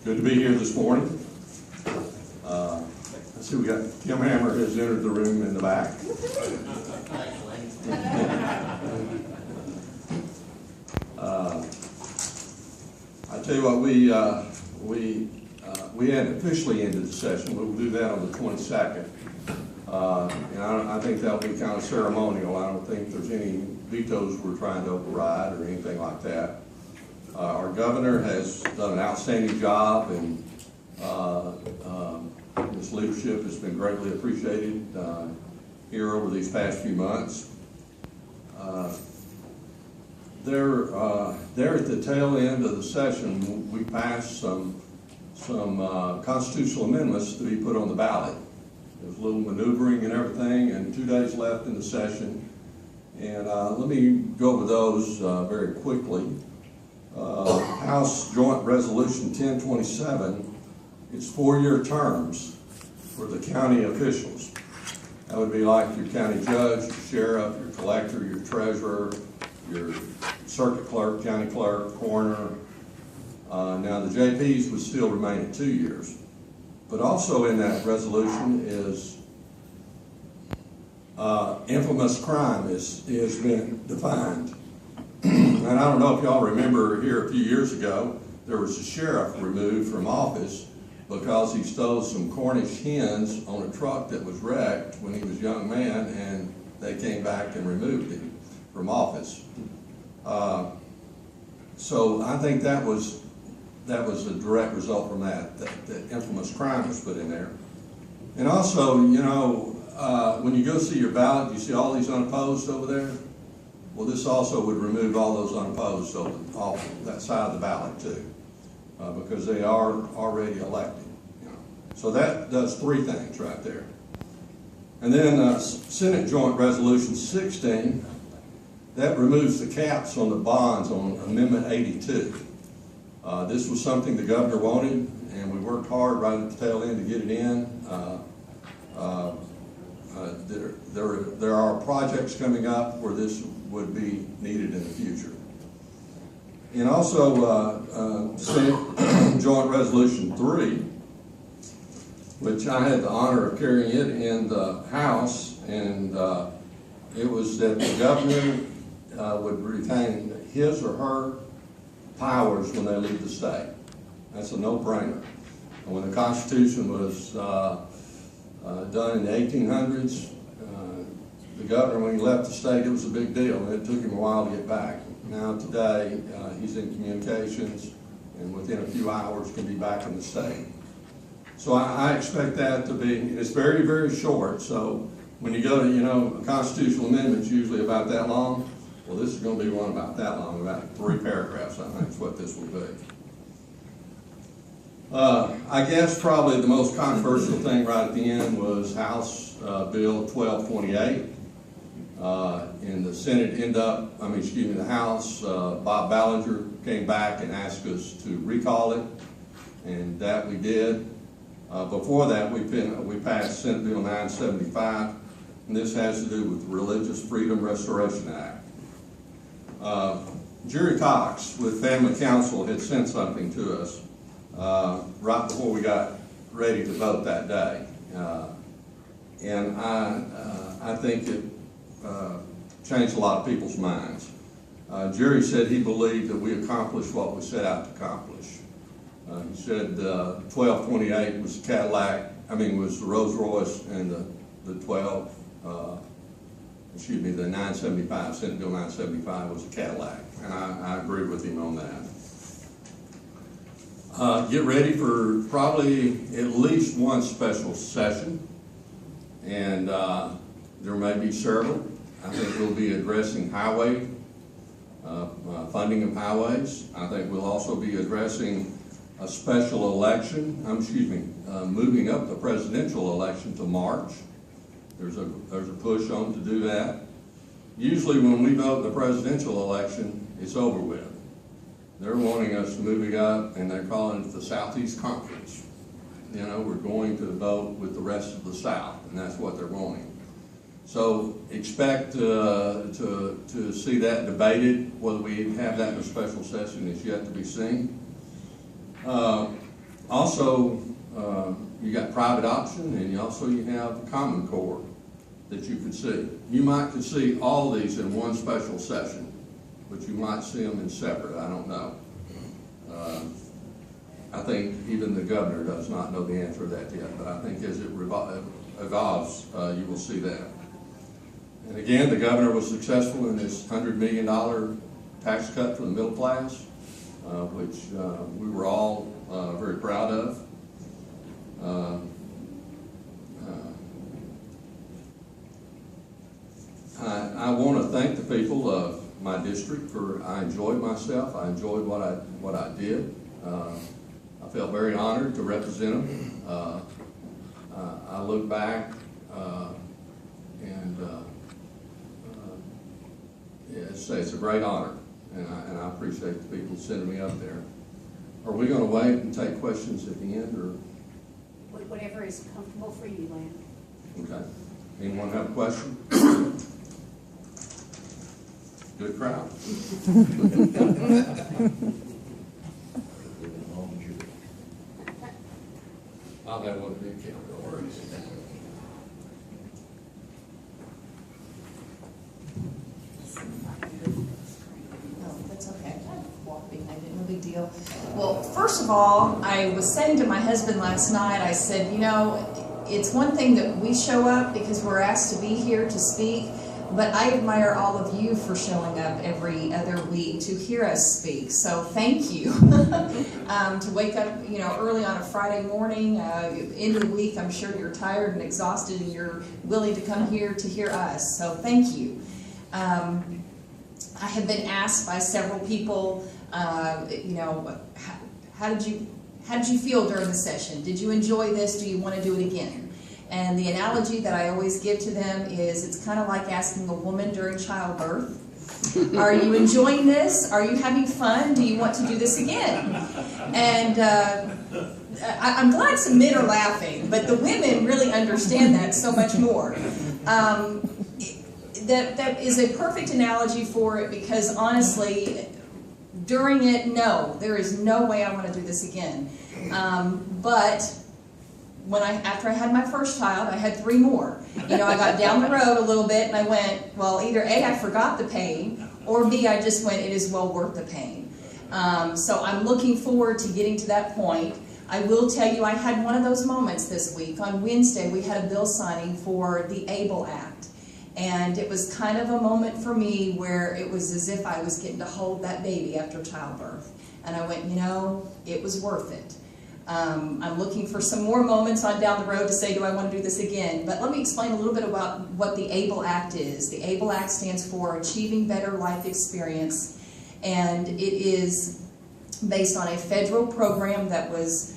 Good to be here this morning. Let's see, we got Kim Hammer has entered the room in the back. I tell you what, we hadn't officially ended the session. We'll do that on the 22nd. And I think that'll be kind of ceremonial. I don't think there's any vetoes we're trying to override or anything like that. Our governor has done an outstanding job, and his leadership has been greatly appreciated here over these past few months. There at the tail end of the session, we passed some constitutional amendments to be put on the ballot. There's a little maneuvering and everything, and 2 days left in the session. And let me go over those very quickly. House Joint Resolution 1027, it's 4-year terms for the county officials. That would be like your county judge, your sheriff, your collector, your treasurer, your circuit clerk, county clerk, coroner. Now the JPs would still remain at 2 years. But also in that resolution is infamous crime has been defined. And I don't know if y'all remember here a few years ago, there was a sheriff removed from office because he stole some Cornish hens on a truck that was wrecked when he was a young man, and they came back and removed him from office. So I think that was a direct result from that infamous crime was put in there. And also, you know, when you go see your ballot, you see all these unopposed over there. Well, this also would remove all those unopposed off that side of the ballot too, because they are already elected. You know. So that does 3 things right there. And then Senate Joint Resolution 16, that removes the caps on the bonds on Amendment 82. This was something the governor wanted, and we worked hard right at the tail end to get it in. There are projects coming up where this would be needed in the future. And also Senate Joint Resolution 3, which I had the honor of carrying it in the House, and it was that the governor would retain his or her powers when they leave the state. That's a no-brainer. And when the Constitution was done in the 1800s, the governor, when he left the state, it was a big deal. It took him a while to get back. Now today, he's in communications, and within a few hours can be back in the state. So I expect that to be, it's very, very short. So when you go to, you know, a constitutional amendment's usually about that long. Well, this is going to be one about that long, about 3 paragraphs, I think is what this will be. I guess probably the most controversial thing right at the end was House Bill 1228. In the Senate the House, Bob Ballinger came back and asked us to recall it, and that we did. Before that, we passed Senate Bill 975, and this has to do with the Religious Freedom Restoration Act. Jerry Cox with Family Council had sent something to us right before we got ready to vote that day. And I think it changed a lot of people's minds. Jerry said he believed that we accomplished what we set out to accomplish. He said 1228 was was the Rolls Royce, and the 975, Senate Bill 975 was a Cadillac, and I agree with him on that. Get ready for probably at least one special session, and there may be several. I think we'll be addressing highway, funding of highways. I think we'll also be addressing a special election, moving up the presidential election to March. There's a push on to do that. Usually when we vote in the presidential election, it's over with. They're wanting us to move it up, and they're calling it the Southeast Conference. You know, we're going to vote with the rest of the South, and that's what they're wanting. So expect to see that debated. Whether we have that in a special session is yet to be seen. Also, you got private option, and you have Common Core that you could see. You might could see all these in one special session, but you might see them in separate. I don't know. I think even the governor does not know the answer to that yet, but I think as it evolves, you will see that. And again, the governor was successful in his $100 million tax cut for the middle class, which we were all very proud of. I want to thank the people of my district I enjoyed myself. I enjoyed what I did. I felt very honored to represent them. I look back and it's a great honor, and I appreciate the people sending me up there. Are we going to wait and take questions at the end, or? Whatever is comfortable for you, Lynn. Okay. Anyone have a question? Good crowd. I'll have one big camera, no worries. No, that's okay. I walk behind it, no big deal. Well, first of all, I was saying to my husband last night, I said, you know, it's one thing that we show up because we're asked to be here to speak, but I admire all of you for showing up every other week to hear us speak. So thank you. To wake up, you know, early on a Friday morning, end of the week, I'm sure you're tired and exhausted, and you're willing to come here to hear us. So thank you. I have been asked by several people, you know, how did you feel during the session? Did you enjoy this? Do you want to do it again? And the analogy that I always give to them is it's kind of like asking a woman during childbirth, are you enjoying this? Are you having fun? Do you want to do this again? And I'm glad some men are laughing, but the women really understand that so much more. That is a perfect analogy for it, because honestly, during it, no, there is no way I want to do this again. But after I had my first child, I had 3 more. You know, I got down the road a little bit and I went, well, either A, I forgot the pain, or B, I just went, it is well worth the pain. So I'm looking forward to getting to that point. I will tell you, I had one of those moments this week. On Wednesday, we had a bill signing for the ABLE Act. And it was kind of a moment for me where it was as if I was getting to hold that baby after childbirth. And I went, you know, it was worth it. I'm looking for some more moments on down the road to say, do I want to do this again? But let me explain a little bit about what the ABLE Act is. The ABLE Act stands for Achieving Better Life Experience, and it is based on a federal program that was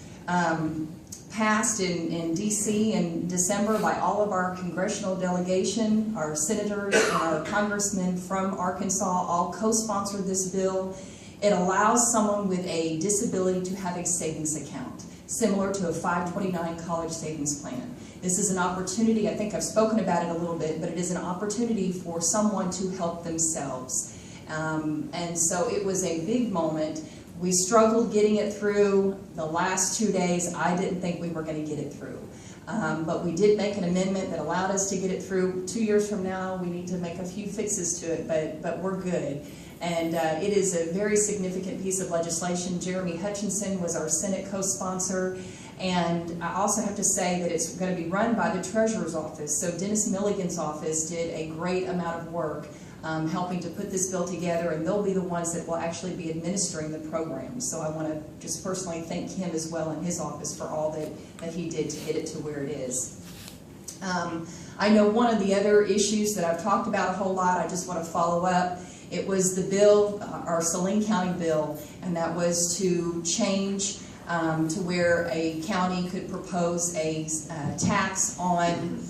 passed in D.C. in December by all of our congressional delegation, our senators and our congressmen from Arkansas all co-sponsored this bill. It allows someone with a disability to have a savings account, similar to a 529 college savings plan. This is an opportunity, I think I've spoken about it a little bit, but it is an opportunity for someone to help themselves. And so it was a big moment. We struggled getting it through the last 2 days. I didn't think we were going to get it through. But we did make an amendment that allowed us to get it through. 2 years from now, we need to make a few fixes to it, but we're good. And it is a very significant piece of legislation. Jeremy Hutchinson was our Senate co-sponsor. And I also have to say that it's going to be run by the Treasurer's Office. So Dennis Milligan's office did a great amount of work helping to put this bill together, and they'll be the ones that will actually be administering the program. So I want to just personally thank him as well in his office for all that he did to get it to where it is. I know one of the other issues that I've talked about a whole lot, I just want to follow up. It was the bill, our Saline County bill, and that was to change to where a county could propose a tax on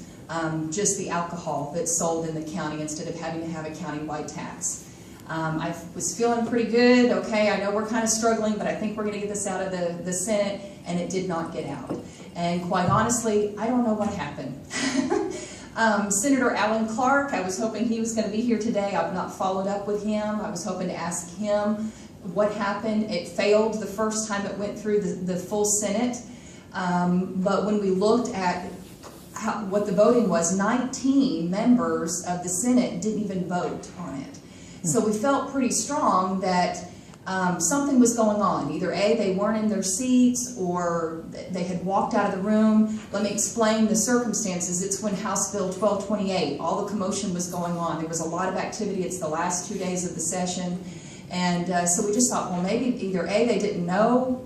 just the alcohol that's sold in the county instead of having to have a county-wide tax. I was feeling pretty good. Okay, I know we're kind of struggling, but I think we're going to get this out of the Senate, and it did not get out. And quite honestly, I don't know what happened. Senator Alan Clark, I was hoping he was going to be here today. I've not followed up with him. I was hoping to ask him what happened. It failed the first time it went through the full Senate, but when we looked at what the voting was, 19 members of the Senate didn't even vote on it. So we felt pretty strong that something was going on. Either A, they weren't in their seats, or they had walked out of the room. Let me explain the circumstances. It's when House Bill 1228, all the commotion was going on. There was a lot of activity. It's the last 2 days of the session. And so we just thought, well, maybe either A, they didn't know,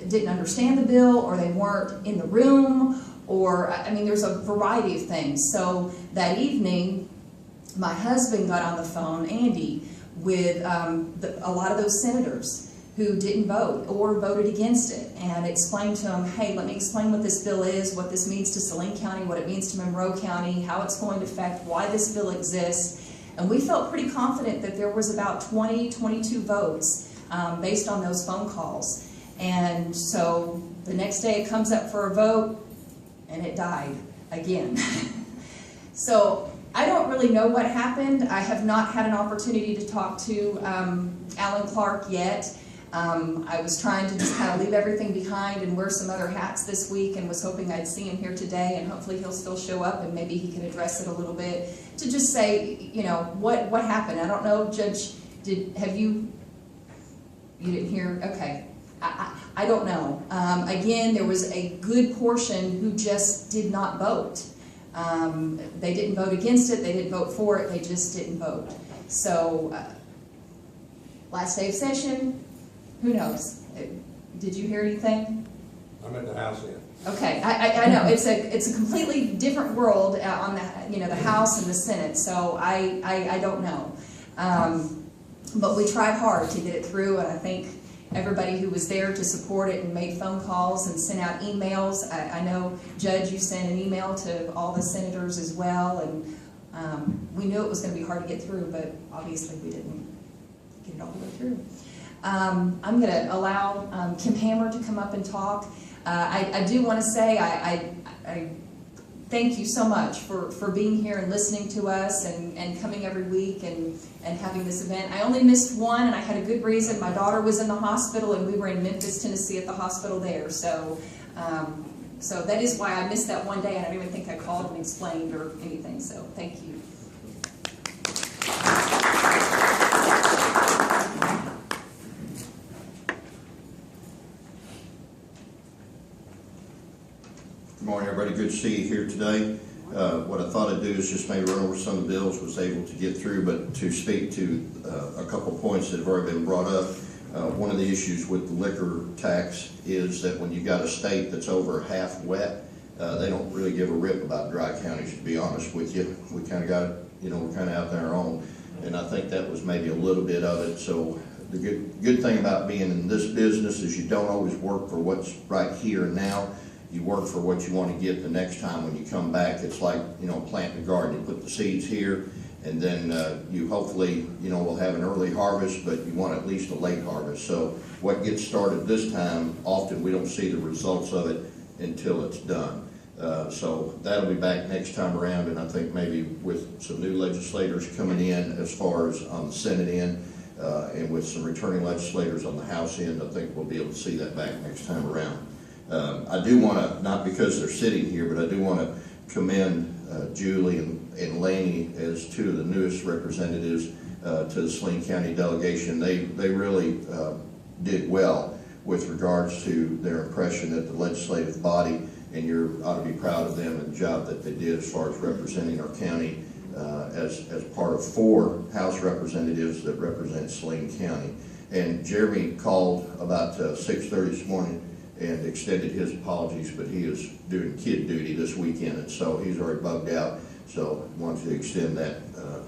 didn't understand the bill, or they weren't in the room, or, I mean, there's a variety of things. So that evening, my husband got on the phone, Andy, with a lot of those senators who didn't vote or voted against it, and explained to them, hey, let me explain what this bill is, what this means to Saline County, what it means to Monroe County, how it's going to affect, why this bill exists. And we felt pretty confident that there was about 22 votes based on those phone calls. And so the next day it comes up for a vote, and it died again. So I don't really know what happened. I have not had an opportunity to talk to Alan Clark yet. I was trying to just kind of leave everything behind and wear some other hats this week, and was hoping I'd see him here today, and hopefully he'll still show up and maybe he can address it a little bit, to just say, you know, what happened. I don't know, Judge, you didn't hear? Okay. I don't know. Again, there was a good portion who just did not vote. They didn't vote against it, they didn't vote for it, they just didn't vote. So, last day of session, who knows? Did you hear anything? I'm at the house end. Okay, I know, it's a completely different world on the, the House and the Senate, so I don't know. But we tried hard to get it through, and I think everybody who was there to support it and made phone calls and sent out emails. I know, Judge, you sent an email to all the senators as well, and we knew it was going to be hard to get through, but obviously we didn't get it all the way through. I'm going to allow Kim Hammer to come up and talk. I do want to say I thank you so much for being here and listening to us and coming every week and having this event. I only missed one, and I had a good reason. My daughter was in the hospital, and we were in Memphis, Tennessee at the hospital there. So so that is why I missed that one day, and I don't even think I called and explained or anything. So thank you. Good morning, everybody. Good to see you here today. What I thought I'd do is just maybe run over some of the bills was able to get through, but to speak to a couple points that have already been brought up. One of the issues with the liquor tax is that when you got a state that's over half wet, they don't really give a rip about dry counties, to be honest with you. We kind of got it, we're kind of out there on our own, and I think that was maybe a little bit of it. So the good thing about being in this business is you don't always work for what's right here and now. You work for what you want to get the next time when you come back. It's like, planting a garden. You put the seeds here, and then you hopefully, will have an early harvest, but you want at least a late harvest. So what gets started this time, often we don't see the results of it until it's done. So that'll be back next time around, and I think maybe with some new legislators coming in as far as on the Senate end, and with some returning legislators on the House end, I think we'll be able to see that back next time around. I do want to, not because they're sitting here, but I do want to commend Julie and Laney as two of the newest representatives to the Saline County delegation. They really did well with regards to their impression at the legislative body, and you ought to be proud of them and the job that they did as far as representing our county as part of 4 House representatives that represent Saline County. And Jeremy called about 6:30 this morning and extended his apologies, but he is doing kid duty this weekend, and so he's already bugged out, so wanted to extend that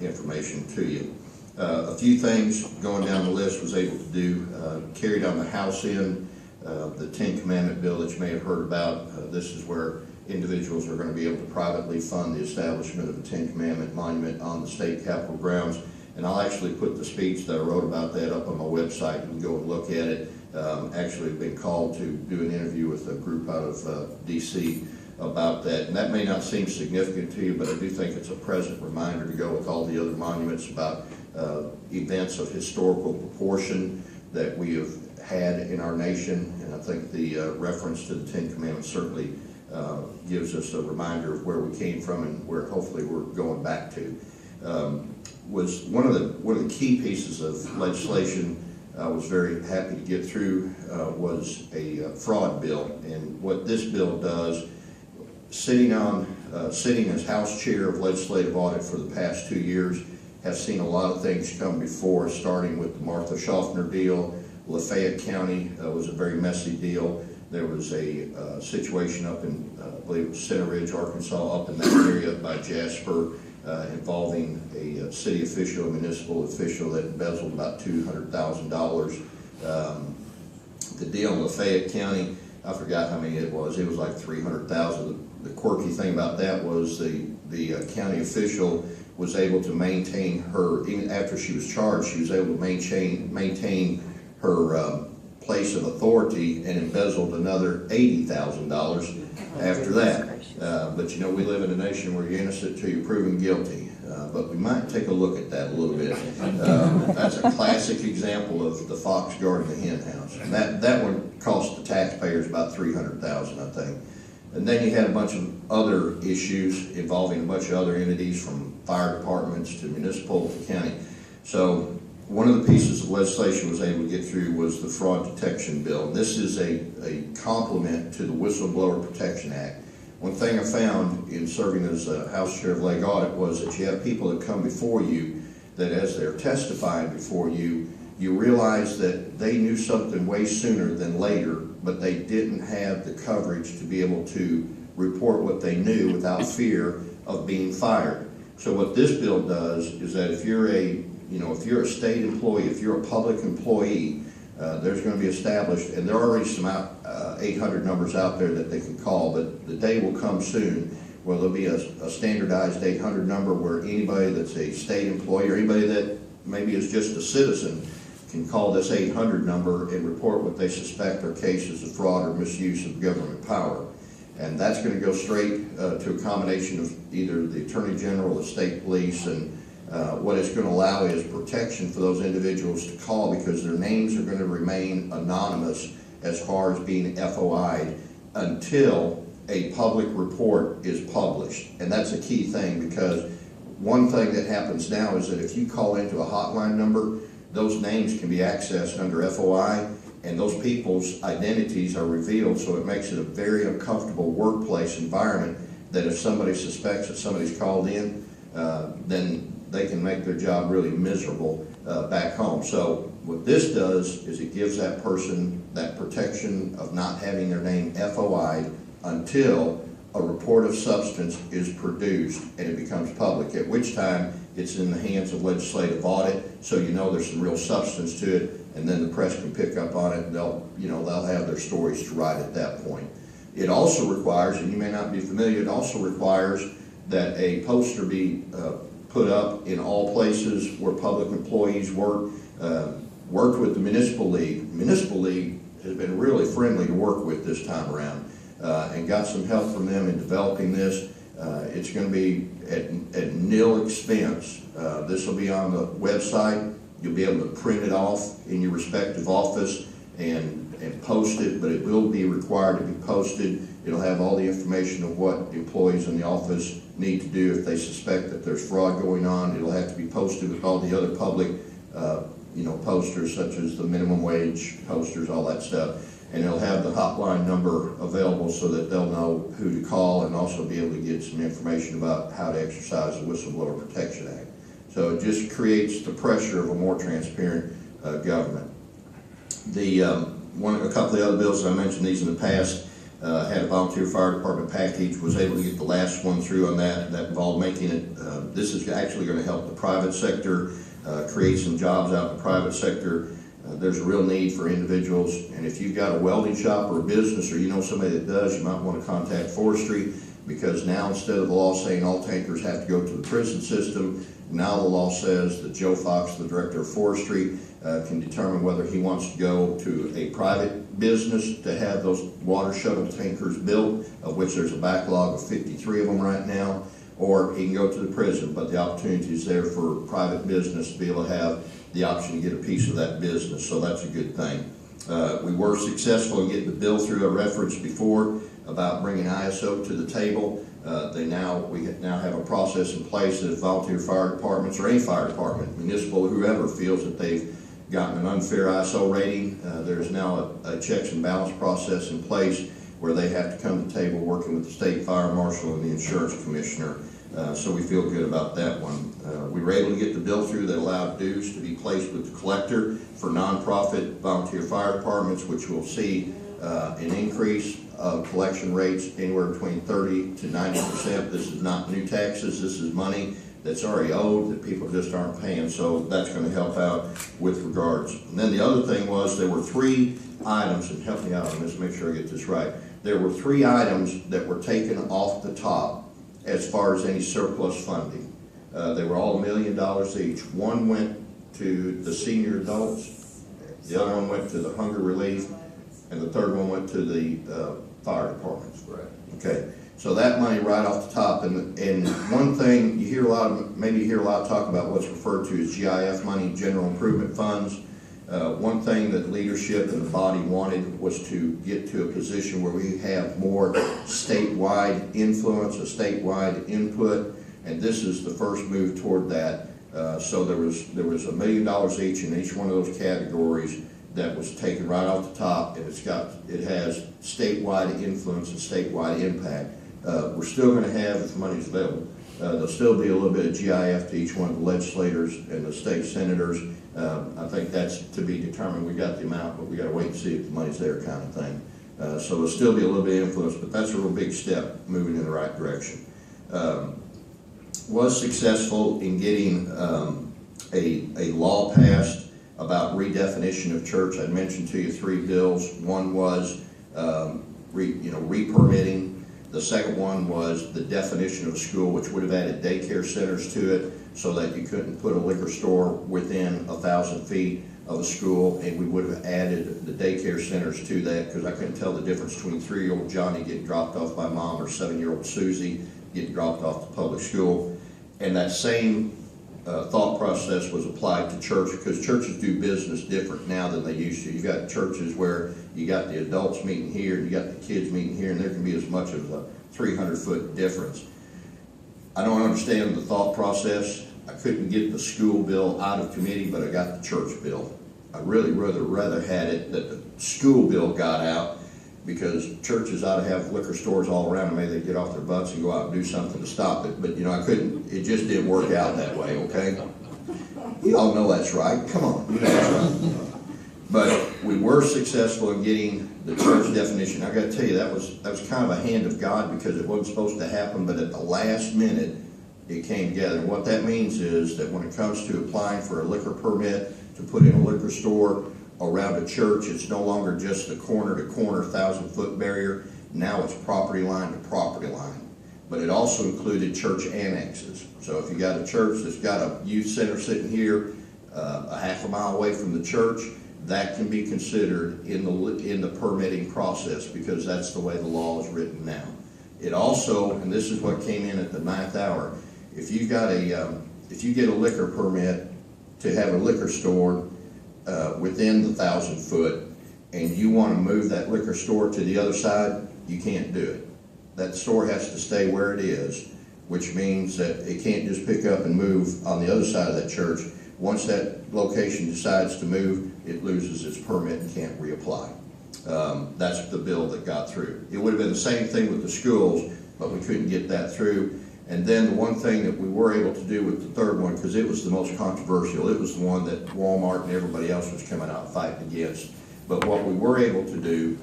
information to you. A few things going down the list was able to do, carried on the House end, the 10 Commandment bill that you may have heard about. This is where individuals are going to be able to privately fund the establishment of a 10 Commandment monument on the state capitol grounds, and I'll actually put the speech that I wrote about that up on my website. You can go and look at it. Actually been called to do an interview with a group out of DC about that, and that may not seem significant to you, but I do think it's a present reminder to go with all the other monuments about events of historical proportion that we have had in our nation, and I think the reference to the Ten Commandments certainly gives us a reminder of where we came from and where hopefully we're going back to. Was one of the key pieces of legislation I was very happy to get through was a fraud bill. And what this bill does, sitting as House Chair of Legislative Audit for the past 2 years, have seen a lot of things come before, starting with the Martha Schaffner deal. Lafayette County was a very messy deal. There was a situation up in, I believe it was Center Ridge, Arkansas, up in that area by Jasper, involving a city official, a municipal official that embezzled about $200,000. The deal in Lafayette County, I forgot how many it was like $300,000. The quirky thing about that was the county official was able to maintain her, even after she was charged, she was able to maintain her place of authority and embezzled another $80,000 after that. But you know, we live in a nation where you're innocent until you're proven guilty. But we might take a look at that a little bit. That's a classic example of the fox guarding the hen house. And that one cost the taxpayers about $300,000, I think. And then you had a bunch of other issues involving a bunch of other entities, from fire departments to municipal to county. So one of the pieces of legislation was able to get through was the fraud detection bill. This is a complement to the Whistleblower Protection Act. One thing I found in serving as a House Chair of Leg Audit was that you have people that come before you that as they're testifying before you, you realize that they knew something way sooner than later, but they didn't have the coverage to be able to report what they knew without fear of being fired. So what this bill does is that if you're a state employee, if you're a public employee, there's going to be established, and there are already some 800 numbers out there that they can call, but the day will come soon where there'll be a standardized 800 number where anybody that's a state employee or anybody that maybe is just a citizen can call this 800 number and report what they suspect are cases of fraud or misuse of government power. And that's going to go straight to a combination of either the Attorney General, the state police, and what it's going to allow is protection for those individuals to call, because their names are going to remain anonymous as far as being FOI'd until a public report is published. And that's a key thing, because one thing that happens now is that if you call into a hotline number, those names can be accessed under FOI, and those people's identities are revealed, so it makes it a very uncomfortable workplace environment that if somebody suspects that somebody's called in, then they can make their job really miserable back home. So what this does is it gives that person that protection of not having their name FOI'd until a report of substance is produced and it becomes public, at which time it's in the hands of legislative audit, so you know there's some real substance to it, and then the press can pick up on it and they'll have their stories to write at that point. It also requires, and you may not be familiar, it also requires that a poster be put up in all places where public employees work. Worked with the Municipal League. Municipal League has been really friendly to work with this time around, and got some help from them in developing this. It's going to be at nil expense. This will be on the website. You'll be able to print it off in your respective office and post it, but it will be required to be posted. It'll have all the information of what employees in the office need to do if they suspect that there's fraud going on. It'll have to be posted with all the other public posters, such as the minimum wage posters, all that stuff. And it'll have the hotline number available so that they'll know who to call, and also be able to get some information about how to exercise the Whistleblower Protection Act. So it just creates the pressure of a more transparent government. A couple of the other bills that I mentioned, these in the past, had a volunteer fire department package, was able to get the last one through on that. That involved making it, this is actually going to help the private sector, create some jobs out in the private sector. There's a real need for individuals, and if you've got a welding shop or a business, or you know somebody that does, you might want to contact forestry, because now instead of the law saying all tankers have to go to the prison system, now the law says that Joe Fox, the director of forestry, can determine whether he wants to go to a private business to have those water shuttle tankers built, of which there's a backlog of 53 of them right now, or he can go to the prison, but the opportunity is there for private business to be able to have the option to get a piece of that business, so that's a good thing. We were successful in getting the bill through I referenced before about bringing ISO to the table. We now have a process in place that if volunteer fire departments or any fire department, municipal, whoever feels that they've gotten an unfair ISO rating, there's now a checks and balance process in place where they have to come to the table working with the state fire marshal and the insurance commissioner. So we feel good about that one. We were able to get the bill through that allowed dues to be placed with the collector for nonprofit volunteer fire departments, which will see an increase of collection rates anywhere between 30 to 90%. This is not new taxes. This is money that's already owed that people just aren't paying. So that's going to help out with regards. And then the other thing was there were 3 items, and help me out on this, make sure I get this right. There were 3 items that were taken off the top as far as any surplus funding. They were all $1 million each. One went to the senior adults, the other one went to the hunger relief, and the third one went to the fire departments. Right. Okay, so that money right off the top, and one thing you hear a lot of, maybe you hear a lot of talk about what's referred to as GIF money, General Improvement Funds. One thing that leadership and the body wanted was to get to a position where we have more statewide influence, a statewide input, and this is the first move toward that. So there was $1 million each in each one of those categories that was taken right off the top, and it has statewide influence and statewide impact. We're still going to have, if the money's available, there'll still be a little bit of GIF to each one of the legislators and the state senators. I think that's to be determined. We got the amount, but we got to wait and see if the money's there, kind of thing. So there'll still be a little bit of influence, but that's a real big step moving in the right direction. Was successful in getting a law passed about redefinition of church. I mentioned to you 3 bills. One was re-permitting. The second one was the definition of a school, which would have added daycare centers to it so that you couldn't put a liquor store within 1,000 feet of a school, and we would have added the daycare centers to that because I couldn't tell the difference between 3-year-old Johnny getting dropped off by mom or 7-year-old Susie getting dropped off to public school. And that same thought process was applied to church, because churches do business different now than they used to. You've got churches where you got the adults meeting here and you got the kids meeting here, and there can be as much as a 300-foot difference. I don't understand the thought process. I couldn't get the school bill out of committee, but I got the church bill. I really rather had it that the school bill got out, because churches ought to have liquor stores all around, and maybe they get off their butts and go out and do something to stop it. But I couldn't, it just didn't work out that way, okay? You all know that's right. Come on, you know that's right. But we were successful in getting the church definition. I got to tell you, that was kind of a hand of God, because it wasn't supposed to happen, but at the last minute it came together. And what that means is that when it comes to applying for a liquor permit to put in a liquor store around a church, it's no longer just the corner-to-corner 1,000-foot barrier. Now it's property line to property line. But it also included church annexes. So if you got a church that's got a youth center sitting here a half a mile away from the church, that can be considered in the permitting process, because that's the way the law is written now. It also, and this is what came in at the 9th hour, if you get a liquor permit to have a liquor store within the 1,000-foot, and you want to move that liquor store to the other side, you can't do it. That store has to stay where it is, which means that it can't just pick up and move on the other side of that church. Once that location decides to move, it loses its permit and can't reapply. That's the bill that got through. It would have been the same thing with the schools, but we couldn't get that through. And then the one thing that we were able to do with the third one, because it was the most controversial, it was the one that Walmart and everybody else was coming out fighting against. But what we were able to do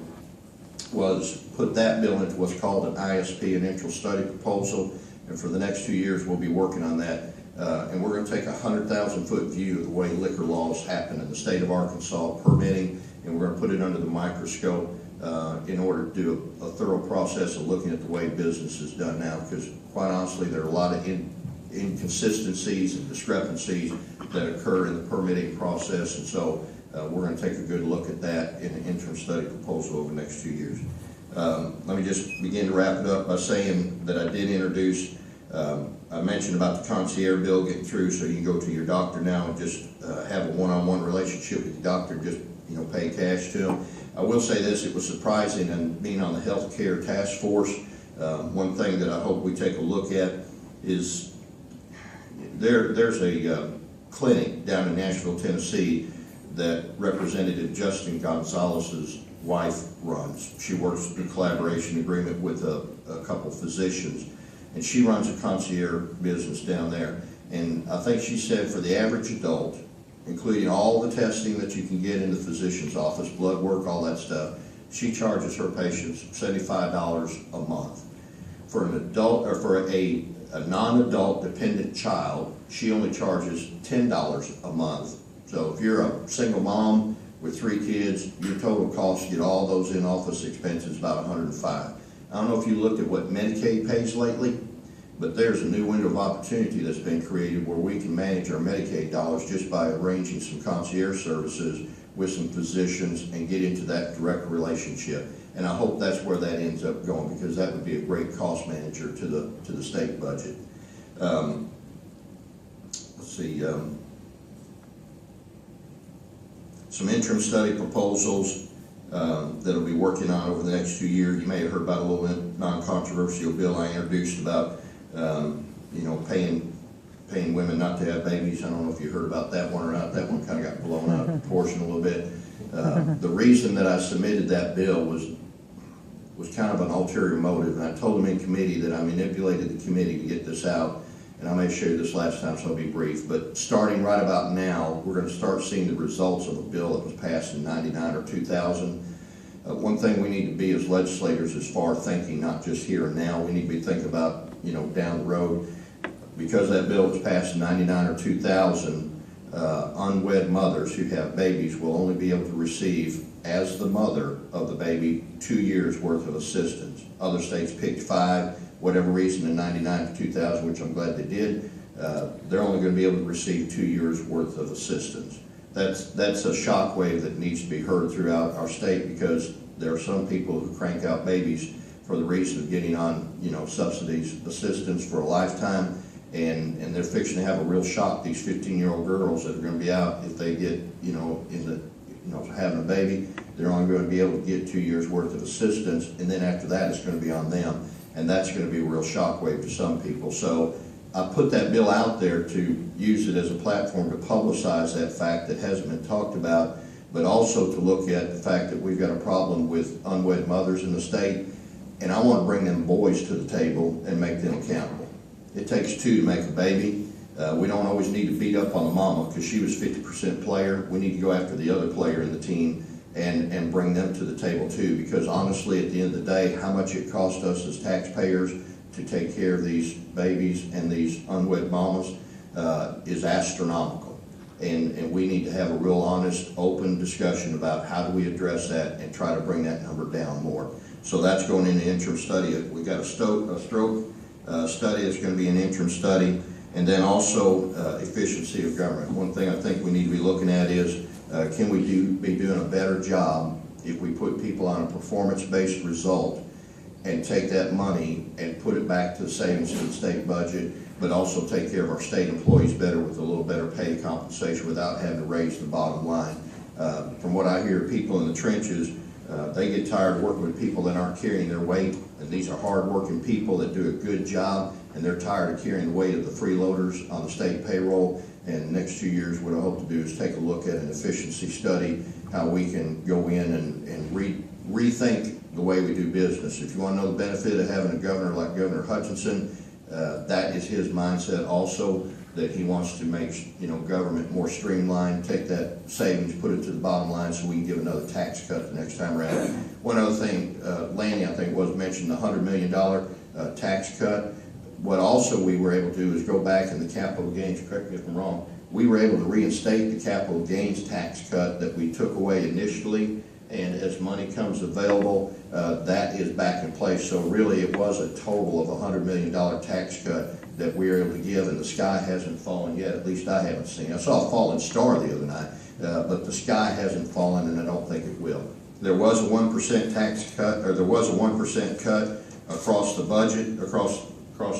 was put that bill into what's called an ISP, an intro study proposal, and for the next 2 years we'll be working on that. And we're going to take a 100,000-foot view of the way liquor laws happen in the state of Arkansas, permitting, and we're going to put it under the microscope in order to do a thorough process of looking at the way business is done now, because quite honestly there are a lot of inconsistencies and discrepancies that occur in the permitting process, and so we're going to take a good look at that in an interim study proposal over the next 2 years. Let me just begin to wrap it up by saying that I did introduce I mentioned about the concierge bill getting through, so you can go to your doctor now and just have a one-on-one relationship with the doctor, just pay cash to them. I will say this, it was surprising, and being on the healthcare task force, one thing that I hope we take a look at is there's a clinic down in Nashville, Tennessee that Representative Justin Gonzalez's wife runs. She works in collaboration agreement with a couple physicians, and she runs a concierge business down there. And I think she said for the average adult, including all the testing that you can get in the physician's office, blood work, all that stuff, she charges her patients $75 a month. For an adult, or for a non-adult dependent child, she only charges $10 a month. So if you're a single mom with 3 kids, your total cost to get all those in-office expenses is about $105. I don't know if you looked at what Medicaid pays lately, but there's a new window of opportunity that's been created where we can manage our Medicaid dollars just by arranging some concierge services with some physicians and get into that direct relationship. And I hope that's where that ends up going, because that would be a great cost manager to the state budget. Let's see. Some interim study proposals that'll be working on over the next 2 years. You may have heard about a little non-controversial bill I introduced about paying women not to have babies. I don't know if you heard about that one or not. That one kind of got blown out of proportion a little bit. The reason that I submitted that bill was kind of an ulterior motive, and I told them in committee that I manipulated the committee to get this out. And I may have shared this last time, so I'll be brief. But starting right about now, we're going to start seeing the results of a bill that was passed in '99 or 2000. One thing we need to be as legislators is far thinking, not just here and now. We need to be thinking about, down the road. Because that bill was passed in '99 or 2000, unwed mothers who have babies will only be able to receive, as the mother of the baby, 2 years worth of assistance. Other states picked 5. Whatever reason in '99 to 2000, which I'm glad they did, they're only going to be able to receive 2 years worth of assistance. That's a shockwave that needs to be heard throughout our state, because there are some people who crank out babies for the reason of getting on, subsidies, assistance for a lifetime, and they're fixing to have a real shock. These 15-year-old girls that are going to be out, if they get, having a baby, they're only going to be able to get 2 years worth of assistance, and then after that, it's going to be on them. And that's going to be a real shockwave to some people. So I put that bill out there to use it as a platform to publicize that fact that hasn't been talked about, but also to look at the fact that we've got a problem with unwed mothers in the state, and I want to bring them boys to the table and make them accountable. It takes 2 to make a baby. We don't always need to beat up on the mama because she was 50% player. We need to go after the other player in the team and bring them to the table too, because honestly, at the end of the day, how much it costs us as taxpayers to take care of these babies and these unwed mamas is astronomical. And we need to have a real honest, open discussion about how do we address that and try to bring that number down more. So that's going in the interim study. We got a stroke study that's going to be an interim study, and then also efficiency of government. One thing I think we need to be looking at is can we be doing a better job if we put people on a performance-based result and take that money and put it back to the savings in the state budget, but also take care of our state employees better with a little better pay compensation without having to raise the bottom line. From what I hear, people in the trenches, they get tired of working with people that aren't carrying their weight, and these are hard-working people that do a good job, and they're tired of carrying the weight of the freeloaders on the state payroll. And the next 2 years, what I hope to do is take a look at an efficiency study, how we can go in and rethink the way we do business. If you want to know the benefit of having a governor like Governor Hutchinson, that is his mindset also, that he wants to make government more streamlined, take that savings, put it to the bottom line so we can give another tax cut the next time around. One other thing, Lanny, I think was mentioned, the $100 million tax cut. What also we were able to do is go back in the capital gains, correct me if I'm wrong, we were able to reinstate the capital gains tax cut that we took away initially, and as money comes available, that is back in place. So really it was a total of $100 million tax cut that we were able to give, and the sky hasn't fallen yet, at least I haven't seen. I saw a falling star the other night, but the sky hasn't fallen, and I don't think it will. There was a 1% tax cut, or there was a 1% cut across the budget, across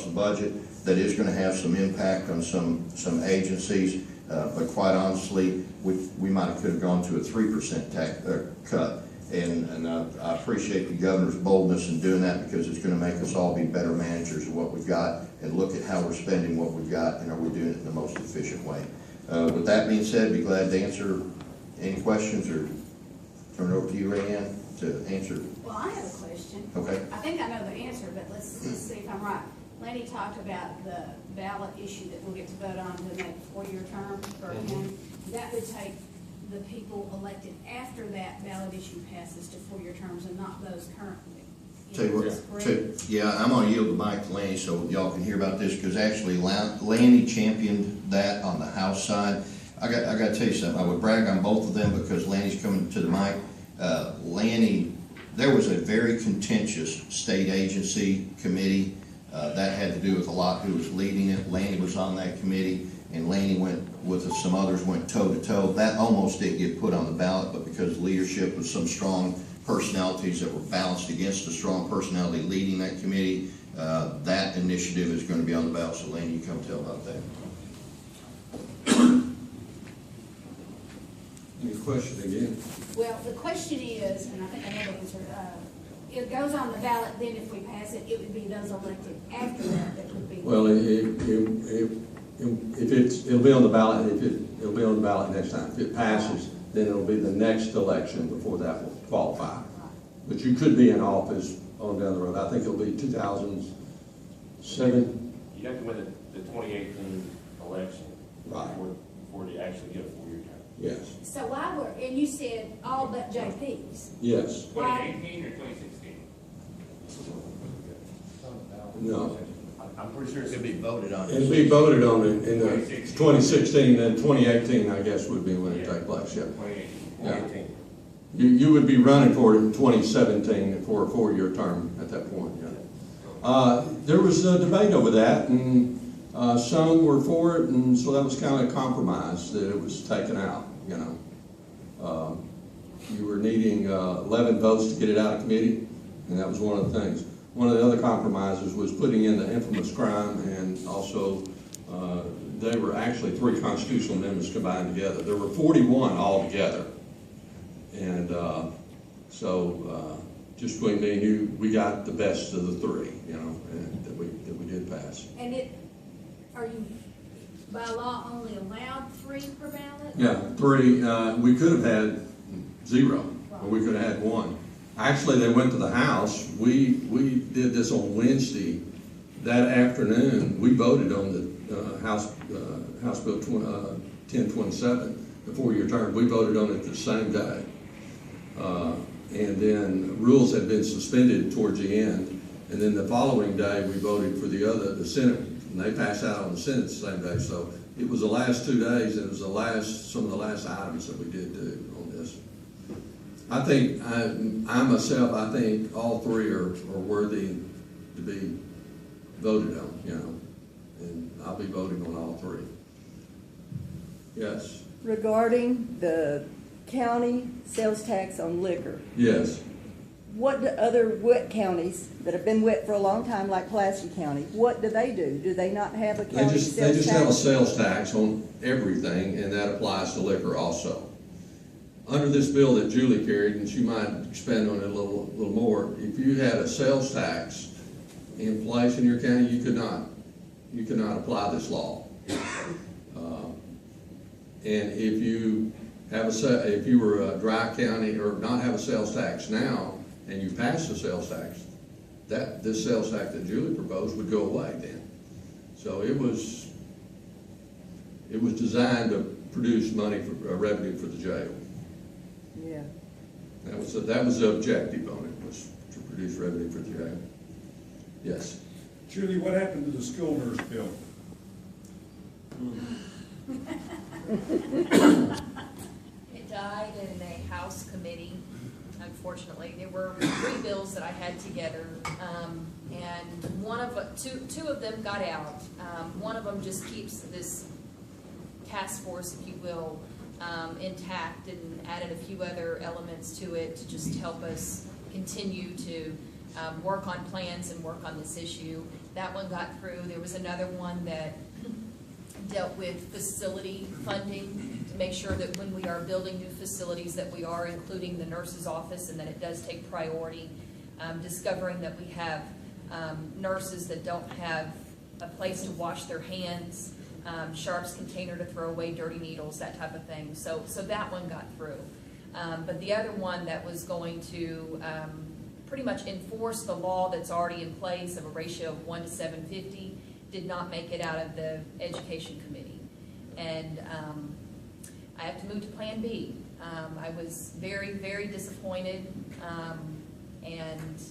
the budget. that is gonna have some impact on some agencies, but quite honestly, we might have could have gone to a 3% tax cut. And I appreciate the governor's boldness in doing that, because it's gonna make us all be better managers of what we've got and look at how we're spending what we've got and are we doing it in the most efficient way. With that being said, be glad to answer any questions or turn it over to you, Rayanne, to answer. Well, I have a question. Okay. I think I know the answer, but let's see if I'm right. Lenny talked about the ballot issue that we'll get to vote on to make a 4-year term for him. That would take the people elected after that ballot issue passes to 4-year terms and not those currently. Tell you what, yeah, I'm gonna yield the mic to Lanny so y'all can hear about this, because actually Lanny championed that on the House side. I gotta tell you something, I would brag on both of them because Lanny's coming to the mic. Lanny, there was a very contentious state agency committee, that had to do with a lot who was leading it. Lanny was on that committee, and Lanny went with some others, went toe to toe. That almost didn't get put on the ballot, but because of leadership was some strong personalities that were balanced against a strong personality leading that committee, that initiative is going to be on the ballot. So Lanny, you come tell about that. Any question again? Well, the question is, and I think I know the answer, it goes on the ballot, then if we pass it, it would be those elected after that that would be. Well, it'll be on the ballot, it'll be on the ballot next time. If it passes, then it'll be the next election before that will qualify. But you could be in office on down the road. I think it'll be 2007. You have to win the 2018 election. Right. Before you actually get a 4-year term. Yes. So why were, and you said all but JP's. Yes. 2018 or 2016? No. I'm pretty sure it's It'll be voted on. It'll be voted on in the 2016, and 2018, I guess, would be when it takes place, yeah. 2018. You would be running for it in 2017 for a 4-year term at that point, yeah. There was a debate over that, and some were for it, and so that was kind of a compromise that it was taken out, you know. You were needing 11 votes to get it out of committee, and that was one of the things. One of the other compromises was putting in the infamous crime, and also they were actually 3 constitutional amendments combined together. There were 41 altogether. And so just between me and you, we got the best of the 3, you know, and that we did pass. And are you by law only allowed 3 per ballot? Yeah, 3. We could have had 0, or we could have had 1. Actually, they went to the House. We did this on Wednesday. That afternoon, we voted on the House Bill 1027, the 4-year term. We voted on it the same day. And then rules had been suspended towards the end. And then the following day, we voted for the Senate, and they passed out on the Senate the same day. So it was the last 2 days, and it was some of the last items that we did do on this. I think, I myself, I think all 3 are worthy to be voted on, you know, and I'll be voting on all 3. Yes. Regarding the county sales tax on liquor, Yes. what do other wet counties that have been wet for a long time, like Pulaski County, what do? Do they not have a They county just sales tax? have a sales tax on everything, and that applies to liquor also. Under this bill that Julie carried, and she might expand on it a little more, if you had a sales tax in place in your county, you could not apply this law. And if you were a dry county or not have a sales tax now, and you pass the sales tax, this sales tax that Julie proposed would go away then. So it was designed to produce money for revenue for the jail. Yeah. That was the objective on it, was to produce revenue for the jail. Yes. Julie, what happened to the school nurse bill? It died in a House committee, unfortunately. There were 3 bills that I had together, and two of them got out. One of them just keeps this task force, if you will, intact, and added a few other elements to it to just help us continue to work on plans and work on this issue. That one got through. There was another one that dealt with facility funding to make sure that when we are building new facilities that we are including the nurse's office and that it does take priority. Discovering that we have nurses that don't have a place to wash their hands, sharps container to throw away dirty needles, that type of thing. So that one got through. But the other one that was going to pretty much enforce the law that's already in place of a ratio of 1 to 750 did not make it out of the education committee. And I have to move to Plan B. I was very, very disappointed and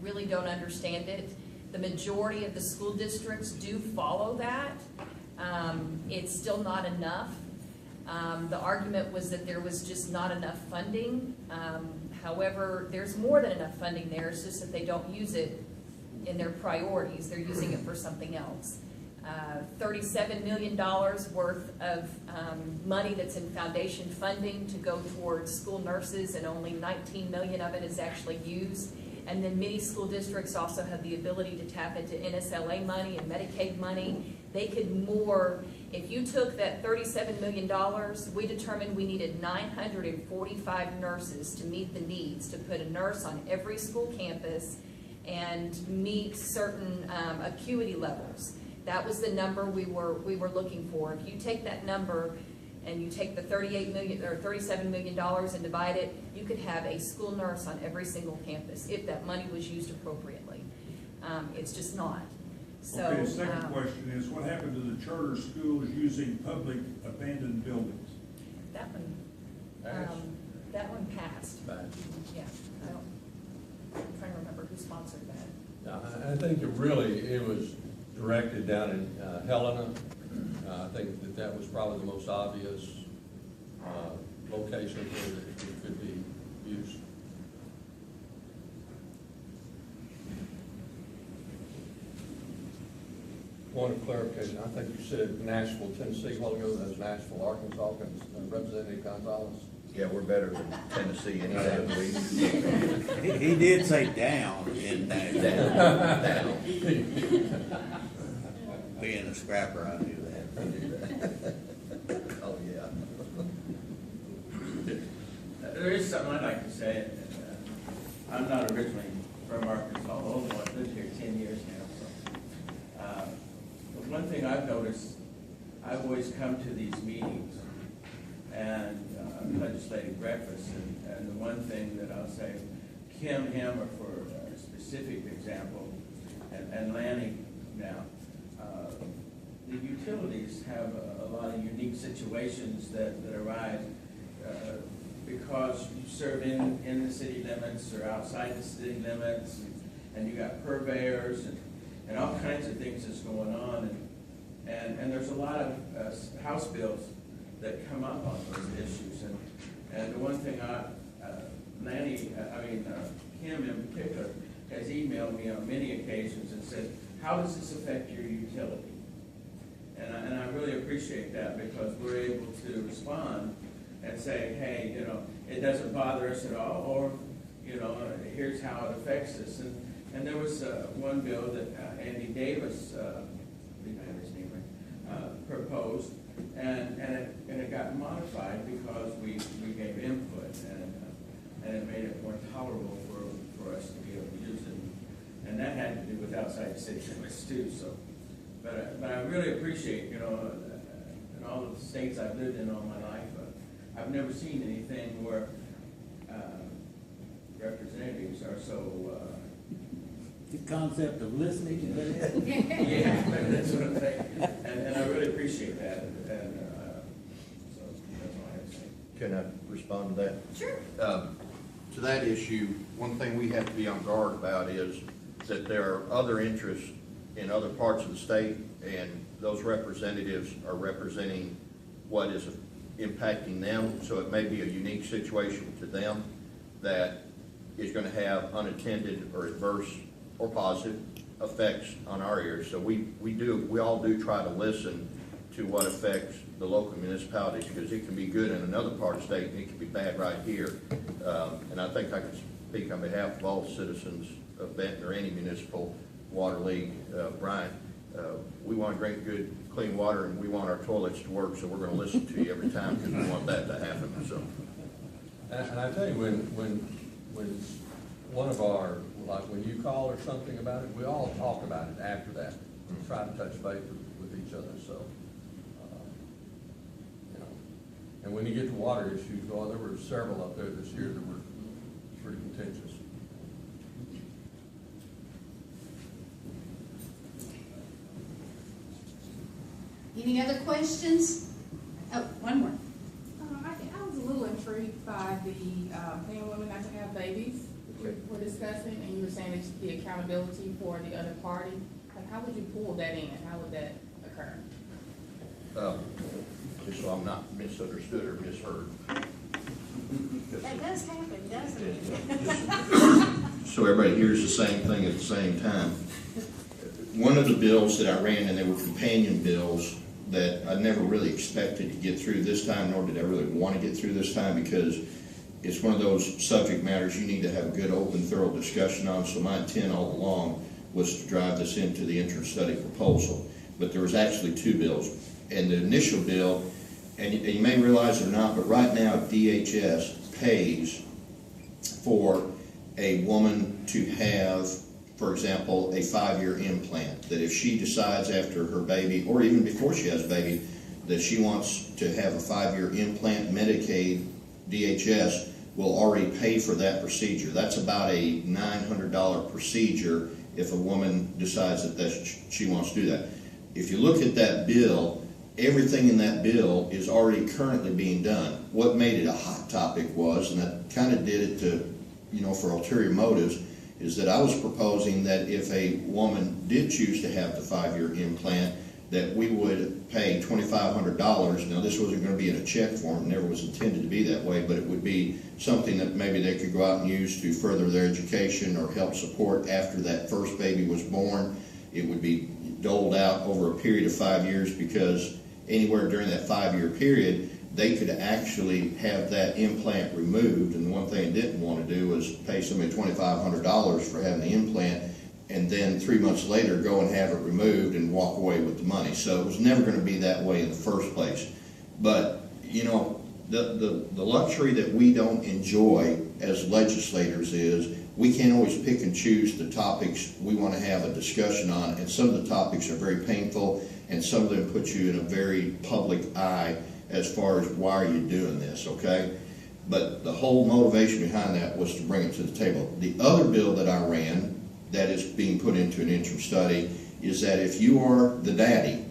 really don't understand it. The majority of the school districts do follow that. It's still not enough. The argument was that there was just not enough funding. However, there's more than enough funding there. It's just that they don't use it in their priorities. They're using it for something else. $37 million worth of money that's in foundation funding to go towards school nurses, and only 19 million of it is actually used. And then many school districts also have the ability to tap into NSLA money and Medicaid money. They could more, if you took that $37 million, we determined we needed 945 nurses to meet the needs, to put a nurse on every school campus and meet certain acuity levels. That was the number we were looking for. If you take that number and you take the $38 million or $37 million and divide it, you could have a school nurse on every single campus if that money was used appropriately. It's just not. So, Okay, the second question is, what happened to the charter schools using public abandoned buildings? that one, that one passed. Yeah, I'm trying to remember who sponsored that. I think it was directed down in Helena. I think that was probably the most obvious location where it could be used. Point of clarification, I think you said Nashville, Tennessee, a while ago. That was Nashville, Arkansas, Representative Gonzalez. Yeah, we're better than Tennessee any day of the week. He did say down in that. Down. Being a scrapper, I knew that. Oh, yeah. There is something I'd like to say. I'm not originally from Arkansas, although I've lived here 10 years now. So, but one thing I've noticed, I've always come to these meetings and legislative breakfast, and the one thing that I'll say, Kim Hammer for a specific example, and Lanny now, the utilities have a lot of unique situations that arise because you serve in the city limits or outside the city limits, and you got purveyors and all kinds of things that's going on, and there's a lot of House bills that come up on those issues, and the one thing Kim in particular has emailed me on many occasions and said, how does this affect your utility? And I really appreciate that, because we're able to respond and say, hey, it doesn't bother us at all, or, here's how it affects us. And there was one bill that Andy Davis, I believe I have his name right, proposed, and it got modified because we gave input, and it made it more tolerable for us to be able to use it. And that had to do with outside city limits too. So, but I really appreciate, in all of the states I've lived in all my life, I've never seen anything where representatives are so. The concept of listening to that. Yeah, that's what I'm saying, and I really appreciate that, and so that's all I have to say. Can I respond to that? Sure. To that issue, one thing we have to be on guard about is that there are other interests in other parts of the state, and those representatives are representing what is impacting them, so it may be a unique situation to them that is going to have unintended or adverse or positive effects on our areas. So we all do try to listen to what affects the local municipalities, because it can be good in another part of the state and it can be bad right here. And I think I can speak on behalf of all citizens of Benton or any municipal water leak. Brian, we want to drink good, clean water, and we want our toilets to work, so we're going to listen to you every time because we want that to happen. So, And I tell you, when one of our, like when you call or something about it, we all talk about it after that, try to touch base with each other, so, you know. And when you get to water issues, well, there were several up there this year that were pretty contentious. Any other questions? Oh, one more. I was a little intrigued by the paying women not to have babies that we're discussing, and you were saying it's the accountability for the other party. Like, how would you pull that in? How would that occur? just so I'm not misunderstood or misheard. That does happen, doesn't it? So everybody hears the same thing at the same time. One of the bills that I ran, and they were companion bills, that I never really expected to get through this time, nor did I really want to get through this time, because it's one of those subject matters you need to have a good, open, thorough discussion on. So my intent all along was to drive this into the entrance study proposal. But there was actually two bills. And the initial bill, and you may realize it or not, but right now DHS pays for a woman to have, for example, a 5-year implant. That if she decides after her baby, or even before she has a baby, that she wants to have a 5-year implant, Medicaid, DHS, will already pay for that procedure. That's about a $900 procedure if a woman decides that she wants to do that. If you look at that bill, everything in that bill is already currently being done. What made it a hot topic was, and that kind of did it to, for ulterior motives, is that I was proposing that if a woman did choose to have the 5-year implant, that we would pay $2,500. Now, this wasn't going to be in a check form, it never was intended to be that way, but it would be something that maybe they could go out and use to further their education or help support after that first baby was born. It would be doled out over a period of 5 years, because anywhere during that 5-year period, they could actually have that implant removed. And one thing they didn't want to do was pay somebody $2,500 for having the implant and then 3 months later go and have it removed and walk away with the money. So it was never going to be that way in the first place. But, the luxury that we don't enjoy as legislators is we can't always pick and choose the topics we want to have a discussion on, and some of the topics are very painful, and some of them put you in a very public eye as far as why are you doing this, okay? But the whole motivation behind that was to bring it to the table. The other bill that I ran that is being put into an interim study is that if you are the daddy,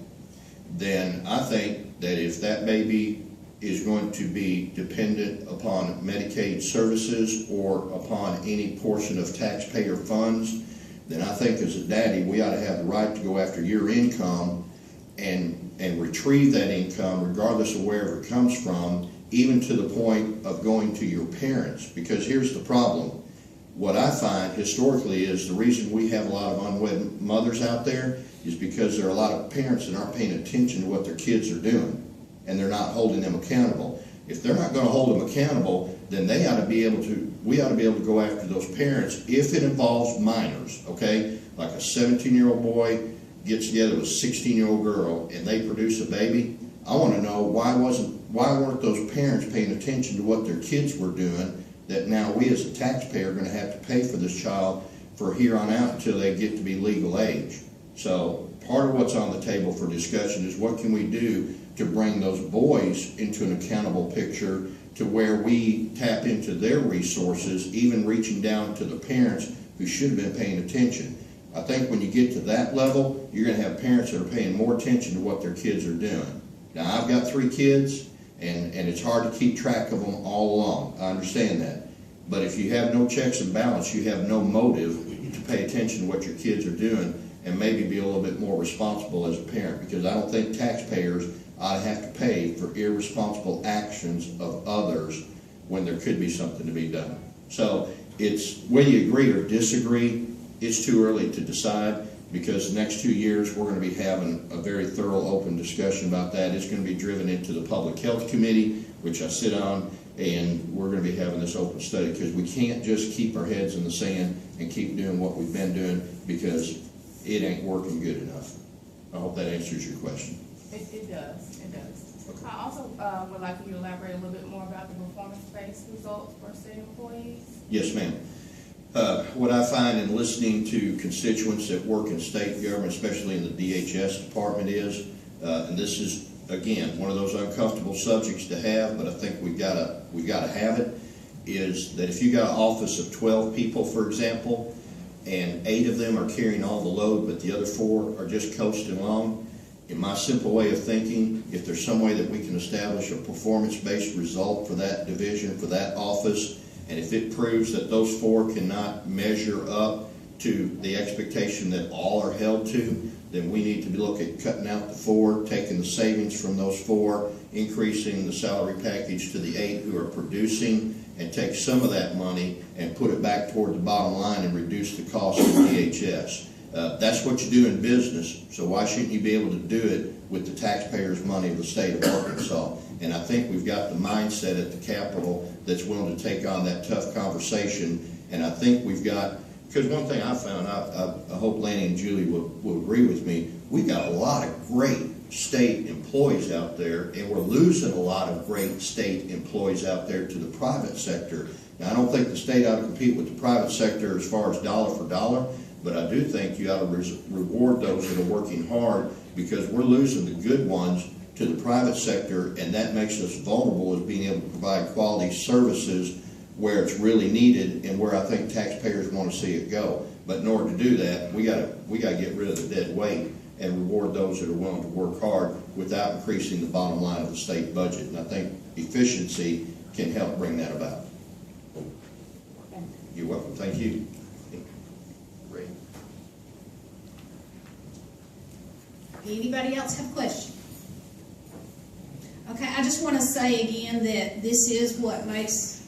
then I think that if that baby is going to be dependent upon Medicaid services or upon any portion of taxpayer funds, then I think as a daddy we ought to have the right to go after your income and retrieve that income regardless of wherever it comes from, even to the point of going to your parents. Because here's the problem. What I find historically is the reason we have a lot of unwed mothers out there is because there are a lot of parents that aren't paying attention to what their kids are doing, and they're not holding them accountable. If they're not going to hold them accountable, then we ought to be able to go after those parents if it involves minors, okay? Like a 17-year-old boy gets together with a 16-year-old girl and they produce a baby. I want to know why weren't those parents paying attention to what their kids were doing, that now we as a taxpayer are going to have to pay for this child for here on out until they get to be legal age. So part of what's on the table for discussion is what can we do to bring those boys into an accountable picture, to where we tap into their resources, even reaching down to the parents who should have been paying attention. I think when you get to that level, you're going to have parents that are paying more attention to what their kids are doing. Now, I've got 3 kids, and it's hard to keep track of them all along. I understand that. But if you have no checks and balance, you have no motive to pay attention to what your kids are doing and maybe be a little bit more responsible as a parent, because I don't think taxpayers ought to have to pay for irresponsible actions of others when there could be something to be done. So it's whether you agree or disagree, it's too early to decide, because the next 2 years we're going to be having a very thorough, open discussion about that. It's going to be driven into the Public Health Committee, which I sit on, and we're going to be having this open study, because we can't just keep our heads in the sand and keep doing what we've been doing, because it ain't working good enough. I hope that answers your question. It does, it does. Okay. I also, would like you to elaborate a little bit more about the performance-based results for city employees. Yes, ma'am. What I find in listening to constituents that work in state government, especially in the DHS department is, and this is, again, one of those uncomfortable subjects to have, but I think we've gotta have it, is that if you got an office of 12 people, for example, and 8 of them are carrying all the load, but the other 4 are just coasting along, in my simple way of thinking, if there's some way that we can establish a performance-based result for that division, for that office, and if it proves that those 4 cannot measure up to the expectation that all are held to, then we need to look at cutting out the 4, taking the savings from those 4, increasing the salary package to the 8 who are producing, and take some of that money and put it back toward the bottom line and reduce the cost of DHS. That's what you do in business, so why shouldn't you be able to do it with the taxpayers' money of the state of Arkansas? And I think we've got the mindset at the Capitol that's willing to take on that tough conversation, and I think we've got, because one thing I found, I hope Lanny and Julie will agree with me, we've got a lot of great state employees out there, and we're losing a lot of great state employees out there to the private sector. Now, I don't think the state ought to compete with the private sector as far as dollar for dollar, but I do think you ought to reward those that are working hard, because we're losing the good ones to the private sector, and that makes us vulnerable as being able to provide quality services where it's really needed and where I think taxpayers want to see it go. But in order to do that, we gotta get rid of the dead weight and reward those that are willing to work hard without increasing the bottom line of the state budget. And I think efficiency can help bring that about. You're welcome. Thank you. Great. Anybody else have a question? Okay, I just want to say again that this is what makes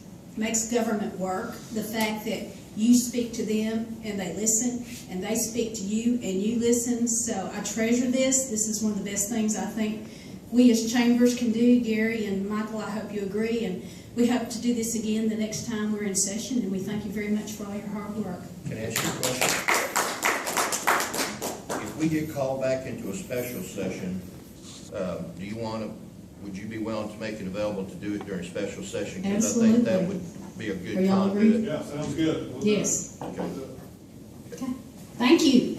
government work. The fact that you speak to them and they listen, and they speak to you and you listen. So I treasure this. This is one of the best things I think we as chambers can do. Gary and Michael, I hope you agree. And we hope to do this again the next time we're in session. And we thank you very much for all your hard work. Can I ask you a question? If we get called back into a special session, would you be willing to make it available to do it during special session? Because I think that would be a good Are y'all conduit. agree? Yeah, sounds good. Yes. Okay. Okay. Thank you.